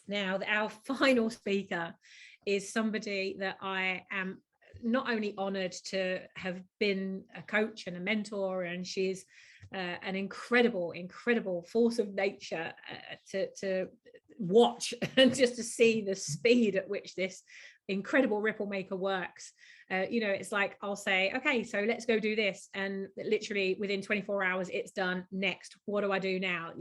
Now, our final speaker is somebody that I am not only honored to have been a coach and a mentor, and she's an incredible force of nature to watch and just to see the speed at which this incredible ripple maker works. It's like I'll say, okay, so let's go do this, and literally within 24 hours it's done. Next, what do I do now?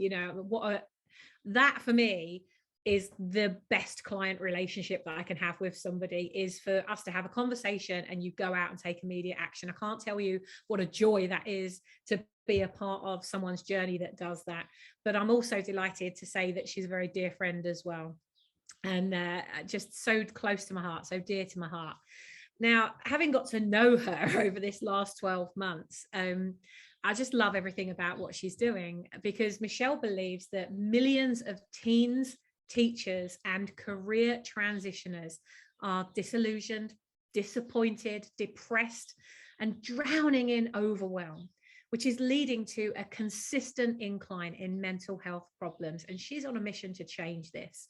That for me is the best client relationship that I can have with somebody, is for us to have a conversation and you go out and take immediate action. I can't tell you what a joy that is to be a part of someone's journey that does that. But I'm also delighted to say that she's a very dear friend as well, and just so close to my heart, so dear to my heart. Now, having got to know her over this last 12 months, I just love everything about what she's doing, because Michelle believes that millions of teens, teachers, and career transitioners are disillusioned, disappointed, depressed, and drowning in overwhelm, which is leading to a consistent incline in mental health problems. And she's on a mission to change this.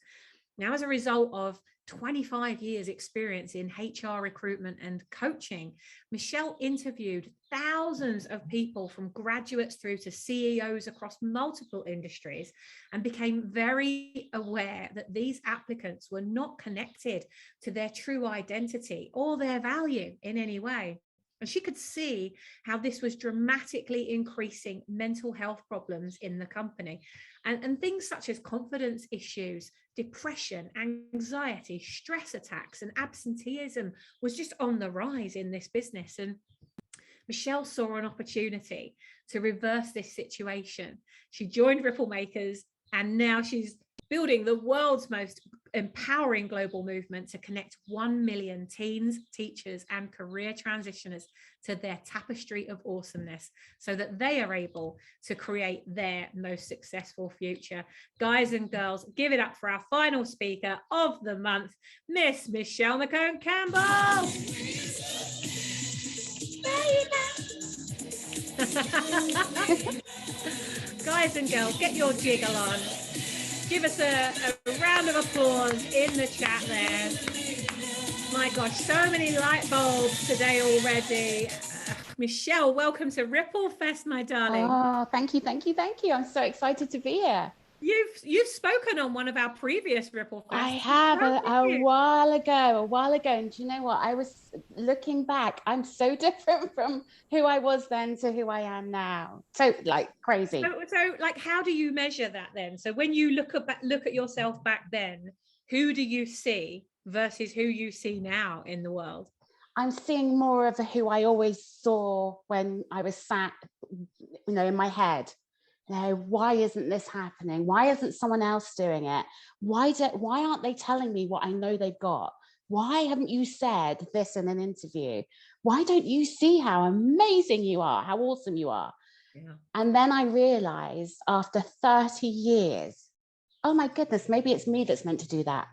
Now, as a result of 25 years experience in HR recruitment and coaching, Michelle interviewed thousands of people, from graduates through to CEOs across multiple industries, and became very aware that these applicants were not connected to their true identity or their value in any way. And she could see how this was dramatically increasing mental health problems in the company. And things such as confidence issues, depression, anxiety, stress attacks, and absenteeism was just on the rise in this business. And Michelle saw an opportunity to reverse this situation. She joined Ripple Makers, and now she's building the world's most empowering global movement to connect 1 million teens, teachers, and career transitioners to their tapestry of awesomeness, so that they are able to create their most successful future. Guys and girls, give it up for our final speaker of the month, Miss Michelle Mckown Campbell. Guys and girls, get your jiggle on. Give us a round of applause in the chat there. My gosh, so many light bulbs today already. Michelle, welcome to RippleFEST, my darling. Oh, thank you. I'm so excited to be here. You've spoken on one of our previous RippleFests. I have a while ago. And do you know what? I was looking back. I'm so different from who I was then to who I am now. So like crazy. So like, how do you measure that then? So when you look at yourself back then, who do you see versus who you see now in the world? I'm seeing more of who I always saw when I was sat, in my head. Why isn't this happening? Why isn't someone else doing it? Why aren't they telling me what I know they've got? Why haven't you said this in an interview? Why don't you see how amazing you are, how awesome you are? Yeah. And then I realized after 30 years, oh my goodness, maybe it's me that's meant to do that.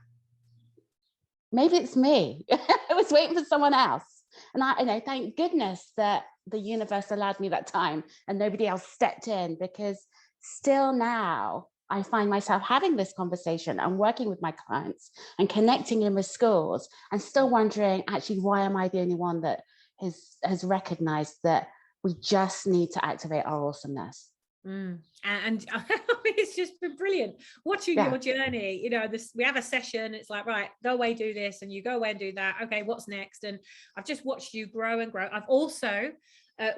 Maybe it's me. I was waiting for someone else. And I thank goodness that the universe allowed me that time and nobody else stepped in, because still now I find myself having this conversation and working with my clients and connecting in with schools and still wondering, actually, why am I the only one that has recognized that we just need to activate our awesomeness? And it's just been brilliant watching your journey. We have a session, it's like, right, go away, do this, and you go away and do that. Okay, what's next? And I've just watched you grow and grow. I've also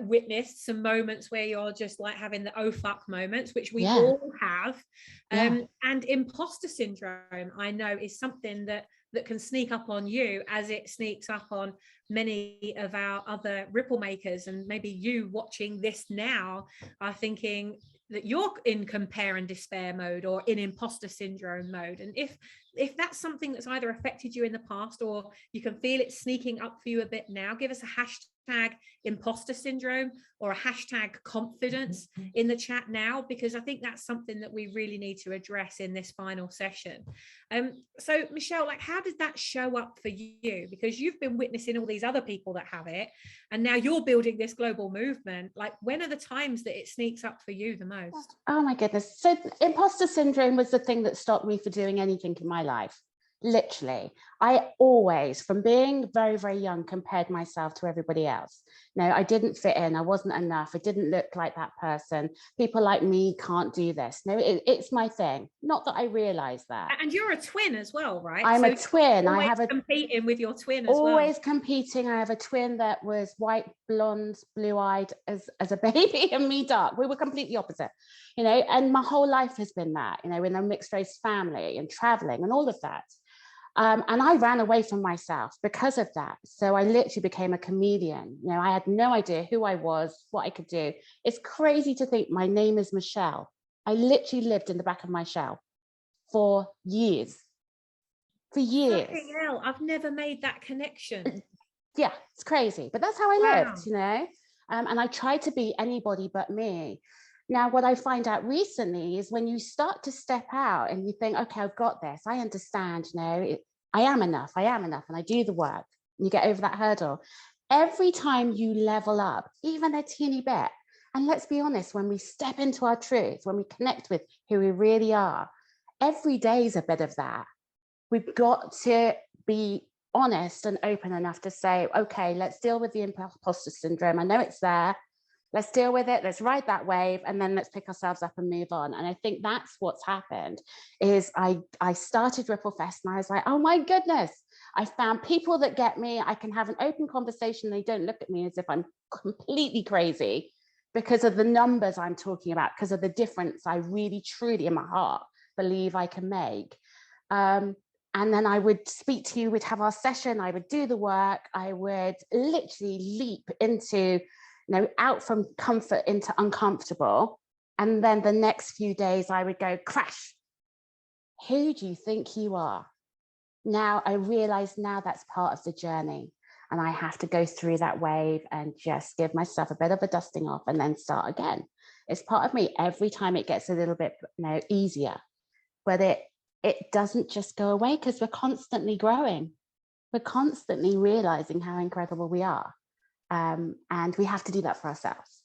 witnessed some moments where you're just like having the oh fuck moments, which we all have. And imposter syndrome, I know, is something that can sneak up on you, as it sneaks up on many of our other ripple makers. And maybe you watching this now are thinking that you're in compare and despair mode or in imposter syndrome mode. And if that's something that's either affected you in the past, or you can feel it sneaking up for you a bit now, give us a imposter syndrome or a hashtag confidence in the chat now, because I think that's something that we really need to address in this final session. So Michelle, like, how did that show up for you? Because you've been witnessing all these other people that have it, and now you're building this global movement. Like, when are the times that it sneaks up for you the most? Oh my goodness. So imposter syndrome was the thing that stopped me from doing anything in my life. Literally, I always, from being very, very young, compared myself to everybody else. No, I didn't fit in. I wasn't enough. I didn't look like that person. People like me can't do this. No, it's my thing. Not that I realized that. And you're a twin as well, right? I'm a twin. I have competing with your twin as well. Always competing. I have a twin that was white, blonde, blue-eyed as a baby, and me dark. We were completely opposite, you know. And my whole life has been that, you know, in a mixed race family and traveling and all of that. And I ran away from myself because of that. So I literally became a chameleon. You know, I had no idea who I was, what I could do. It's crazy to think my name is Michelle. I literally lived in the back of my shell for years. For years. Hell, I've never made that connection. Yeah, it's crazy. But that's how I lived, you know. And I tried to be anybody but me. Now, what I find out recently is when you start to step out and you think, okay, I've got this, I understand, you know, I am enough, and I do the work, and you get over that hurdle. Every time you level up, even a teeny bit, and let's be honest, when we step into our truth, when we connect with who we really are, every day is a bit of that. We've got to be honest and open enough to say, okay, let's deal with the imposter syndrome. I know it's there. Let's deal with it. Let's ride that wave, and then let's pick ourselves up and move on. And I think that's what's happened. Is I started RippleFEST, and I was like, oh my goodness, I found people that get me. I can have an open conversation. They don't look at me as if I'm completely crazy because of the numbers I'm talking about, because of the difference I really, truly, in my heart, believe I can make. And then I would speak to you. We'd have our session. I would do the work. I would literally leap into, you know, out from comfort into uncomfortable. And then the next few days I would go, crash. Who do you think you are? Now I realize now that's part of the journey, and I have to go through that wave and just give myself a bit of a dusting off and then start again. It's part of me. Every time it gets a little bit, you know, easier, but it doesn't just go away, because we're constantly growing. We're constantly realizing how incredible we are. And we have to do that for ourselves.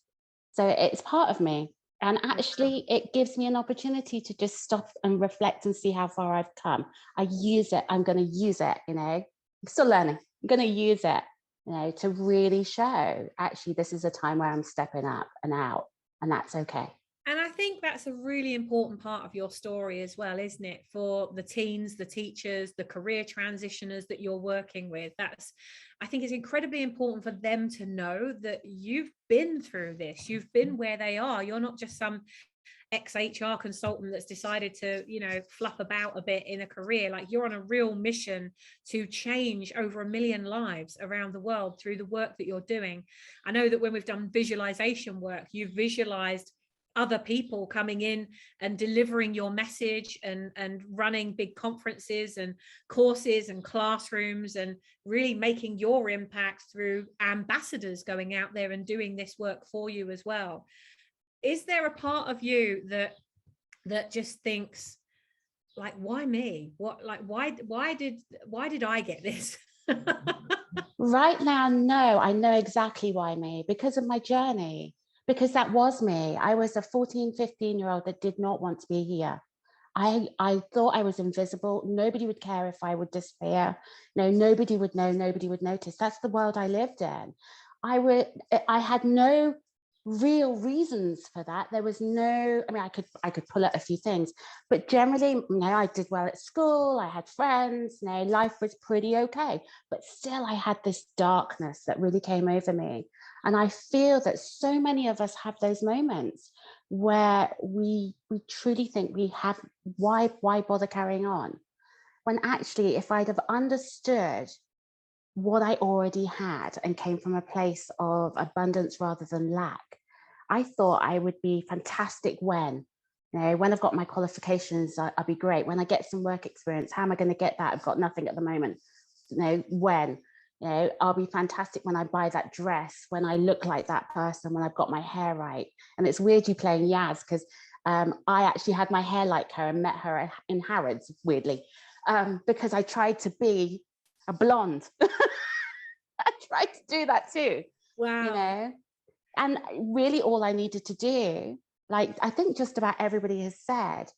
So it's part of me. And actually, it gives me an opportunity to just stop and reflect and see how far I've come. I use it. I'm going to use it, you know. I'm still learning. I'm going to use it, you know, to really show, actually, this is a time where I'm stepping up and out, and that's okay. And I think that's a really important part of your story as well, isn't it? For the teens, the teachers, the career transitioners that you're working with. I think it's incredibly important for them to know that you've been through this. You've been where they are. You're not just some ex-HR consultant that's decided to, you know, fluff about a bit in a career. Like, you're on a real mission to change over 1 million lives around the world through the work that you're doing. I know that when we've done visualization work, you've visualized other people coming in and delivering your message and running big conferences and courses and classrooms and really making your impact through ambassadors going out there and doing this work for you as well. Is there a part of you that just thinks, like, why me? Why did I get this? Right now, no, I know exactly why me, because of my journey. Because that was me. I was a 14, 15-year-old that did not want to be here. I thought I was invisible. Nobody would care if I would disappear. No, nobody would know, nobody would notice. That's the world I lived in. I had no real reasons for that. There was no, I mean, I could pull out a few things, but generally, you know, I did well at school. I had friends, you know, life was pretty okay, but still I had this darkness that really came over me. And I feel that so many of us have those moments where we truly think we have, why bother carrying on? When actually, if I'd have understood what I already had and came from a place of abundance rather than lack, I thought I would be fantastic when I've got my qualifications, I'll be great. When I get some work experience, how am I going to get that? I've got nothing at the moment. When? You know, I'll be fantastic when I buy that dress, when I look like that person, when I've got my hair right. And it's weird you playing Yaz, because I actually had my hair like her and met her in Harrods, weirdly, because I tried to be a blonde. I tried to do that too. Wow. You know, and really all I needed to do, like I think just about everybody has said,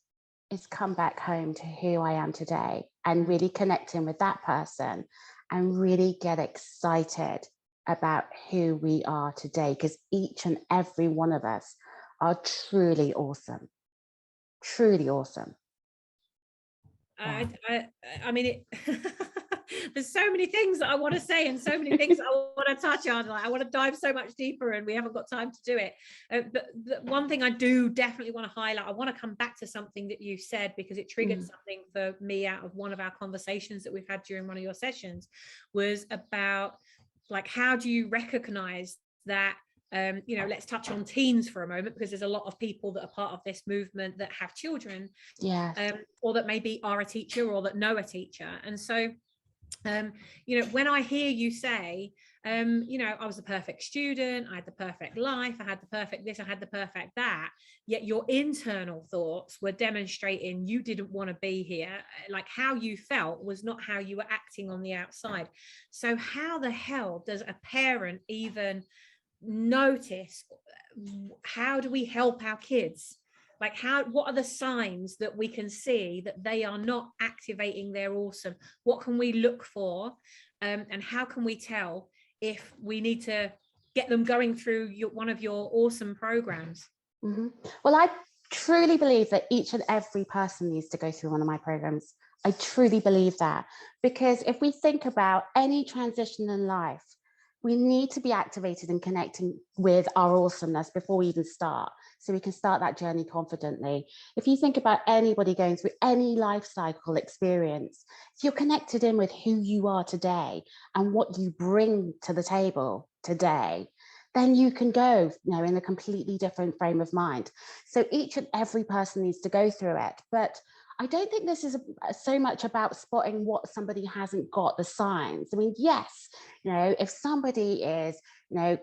is come back home to who I am today and really connecting with that person and really get excited about who we are today, because each and every one of us are truly awesome. Truly awesome. I mean, there's so many things that I want to say and so many things I want to touch on. Like, I want to dive so much deeper, and we haven't got time to do it. But the one thing I do definitely want to highlight, I want to come back to something that you said, because it triggered something for me out of one of our conversations that we've had during one of your sessions, was about, like, how do you recognize that? You know, let's touch on teens for a moment, because there's a lot of people that are part of this movement that have children, or that maybe are a teacher or that know a teacher. And so, you know, when I hear you say, you know, I was the perfect student, I had the perfect life, I had the perfect this, I had the perfect that, yet your internal thoughts were demonstrating you didn't want to be here. Like, how you felt was not how you were acting on the outside. So how the hell does a parent even notice? How do we help our kids? Like, what are the signs that we can see that they are not activating their awesome? What can we look for, and how can we tell if we need to get them going through one of your awesome programs? Well, I truly believe that each and every person needs to go through one of my programs. I truly believe that, because if we think about any transition in life, we need to be activated and connecting with our awesomeness before we even start, so we can start that journey confidently. If you think about anybody going through any life cycle experience, if you're connected in with who you are today and what you bring to the table today, then you can go, you know, in a completely different frame of mind. So each and every person needs to go through it. But I don't think this is so much about spotting what somebody hasn't got, the signs. I mean, yes, you know, if somebody is, you know,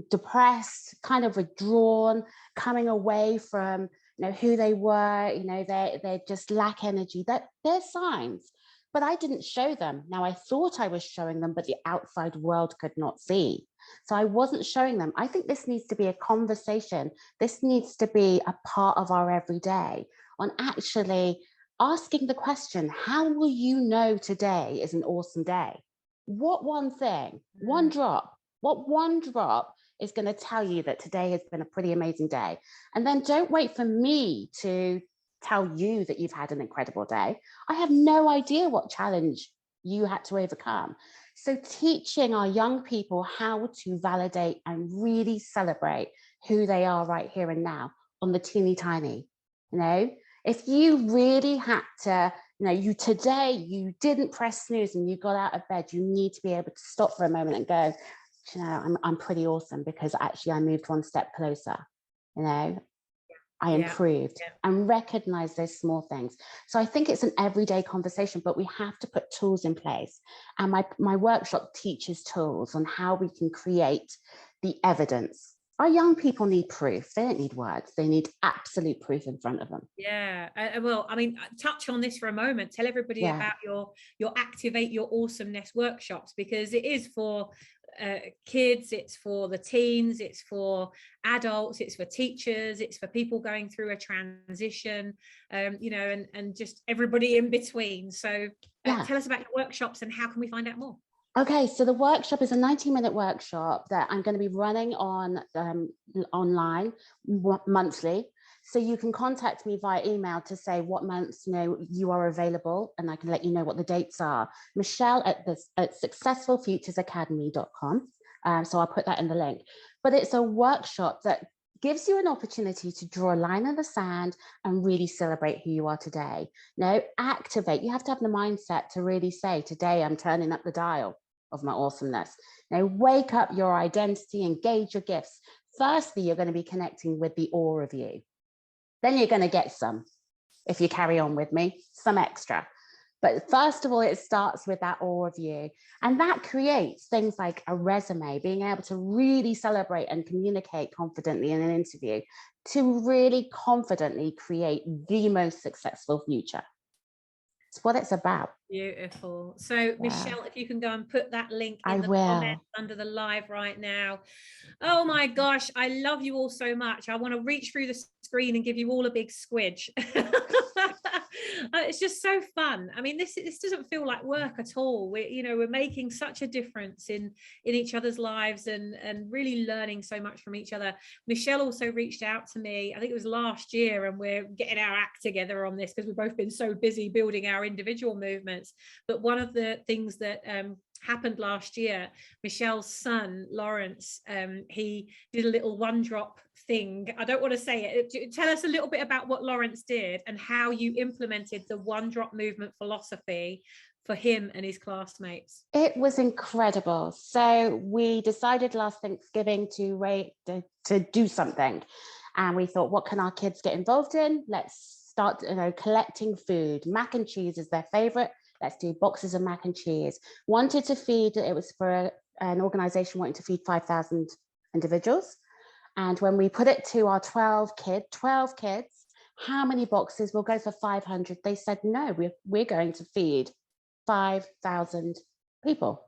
depressed, kind of withdrawn, coming away from, you know, who they were, you know, they just lack energy, that they're signs. But I didn't show them. Now, I thought I was showing them, but the outside world could not see. So I wasn't showing them. I think this needs to be a conversation. This needs to be a part of our everyday, on actually asking the question, how will you know today is an awesome day? What one thing, one drop, what one drop is going to tell you that today has been a pretty amazing day? And then don't wait for me to tell you that you've had an incredible day. I have no idea what challenge you had to overcome. So teaching our young people how to validate and really celebrate who they are right here and now on the teeny tiny, you know, if you really had to, you know, you didn't press snooze and you got out of bed, you need to be able to stop for a moment and go, you know, I'm pretty awesome because actually I moved one step closer, you know, I improved, and recognize those small things. So I think it's an everyday conversation, but we have to put tools in place. And my workshop teaches tools on how we can create the evidence. Our young people need proof. They don't need words. They need absolute proof in front of them. Yeah. Well, I mean, touch on this for a moment. Tell everybody about your Activate Your Awesomeness workshops, because it is for kids, it's for the teens, it's for adults, it's for teachers, it's for people going through a transition, you know, and just everybody in between. So tell us about your workshops and how can we find out more? Okay, so the workshop is a 90-minute workshop that I'm going to be running on online monthly. So you can contact me via email to say what months, you know, you are available, and I can let you know what the dates are. Michelle at successfulfuturesacademy.com. So I'll put that in the link. But it's a workshop that gives you an opportunity to draw a line in the sand and really celebrate who you are today. Now, activate. You have to have the mindset to really say, today I'm turning up the dial of my awesomeness. Now, wake up your identity, engage your gifts. Firstly, you're going to be connecting with the awe of you. Then you're going to get some, if you carry on with me, some extra. But first of all, it starts with that awe of you. And that creates things like a resume, being able to really celebrate and communicate confidently in an interview, to really confidently create the most successful future. It's what it's about. Beautiful. So Michelle, if you can go and put that link in I the will. comments under the live right now. Oh my gosh, I love you all so much. I want to reach through the screen and give you all a big squidge. It's just so fun. I mean, this doesn't feel like work at all. We're making such a difference in each other's lives, and really learning so much from each other. Michelle also reached out to me, I think it was last year, and we're getting our act together on this because we've both been so busy building our individual movements. But one of the things that happened last year, Michelle's son Lawrence, he did a little one drop thing. I don't want to say it. Tell us a little bit about what Lawrence did and how you implemented the one drop movement philosophy for him and his classmates. It was incredible. So we decided last Thanksgiving to do something, and we thought, what can our kids get involved in? Let's start collecting food. Mac and cheese is their favorite. Let's do boxes of mac and cheese. Wanted to feed, it was for an organization wanting to feed 5,000 individuals. And when we put it to our 12 kids, how many boxes? We'll go for 500. They said, no, we're going to feed 5,000 people.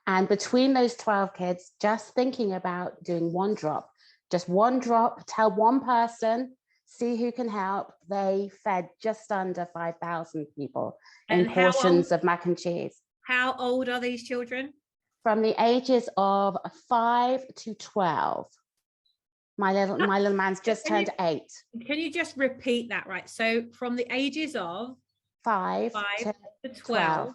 And between those 12 kids, just thinking about doing one drop, tell one person, see who can help. They fed just under 5,000 people in portions of mac and cheese. How old are these children? From the ages of 5 to 12. My little man's just turned 8. Can you just repeat that? Right. So from the ages of 5 to 12.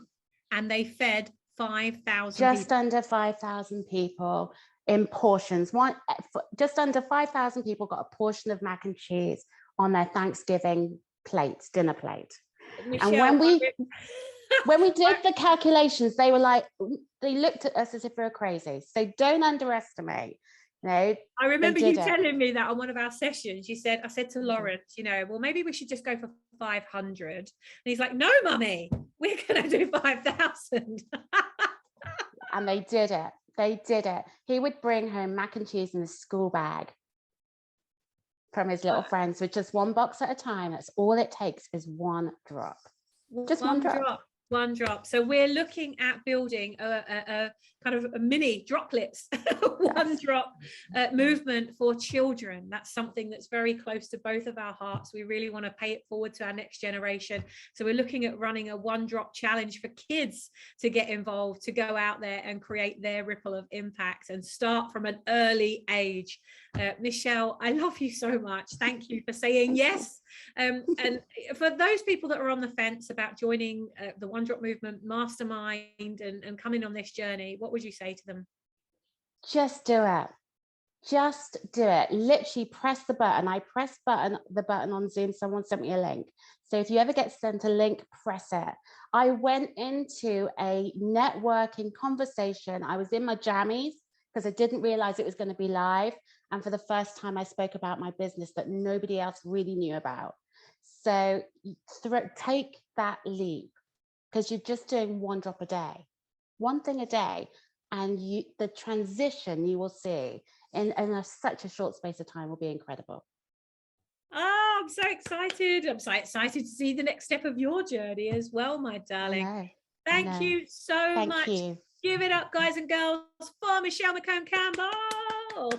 And they fed 5,000 just under 5,000 people in portions. Just under 5,000 people got a portion of mac and cheese on their Thanksgiving dinner plate. Michelle, and when we did the calculations, they looked at us as if we were crazy. So don't underestimate. I remember you telling me that on one of our sessions. I said to Lawrence, well, maybe we should just go for 500. And he's like, no, mummy, we're going to do 5,000. And they did it. He would bring home mac and cheese in a school bag from his little friends with just one box at a time. That's all it takes, is one drop. Just one drop. One drop. So we're looking at building a kind of a mini droplets one drop movement for children. That's something that's very close to both of our hearts. We really want to pay it forward to our next generation. So we're looking at running a one drop challenge for kids to get involved, to go out there and create their ripple of impact and start from an early age. Michelle, I love you so much. Thank you for saying yes. And for those people that are on the fence about joining the One Drop Movement Mastermind and coming on this journey, what would you say to them? Just do it. Just do it. Literally press the button. I pressed the button on Zoom. Someone sent me a link. So if you ever get sent a link, press it. I went into a networking conversation. I was in my jammies because I didn't realize it was going to be live. And for the first time, I spoke about my business that nobody else really knew about. So take that leap, because you're just doing one drop a day, one thing a day. And the transition you will see in such a short space of time will be incredible. Oh, I'm so excited. I'm so excited to see the next step of your journey as well, my darling. Thank you so much. You. Give it up, guys and girls, for Michelle Mckown Campbell.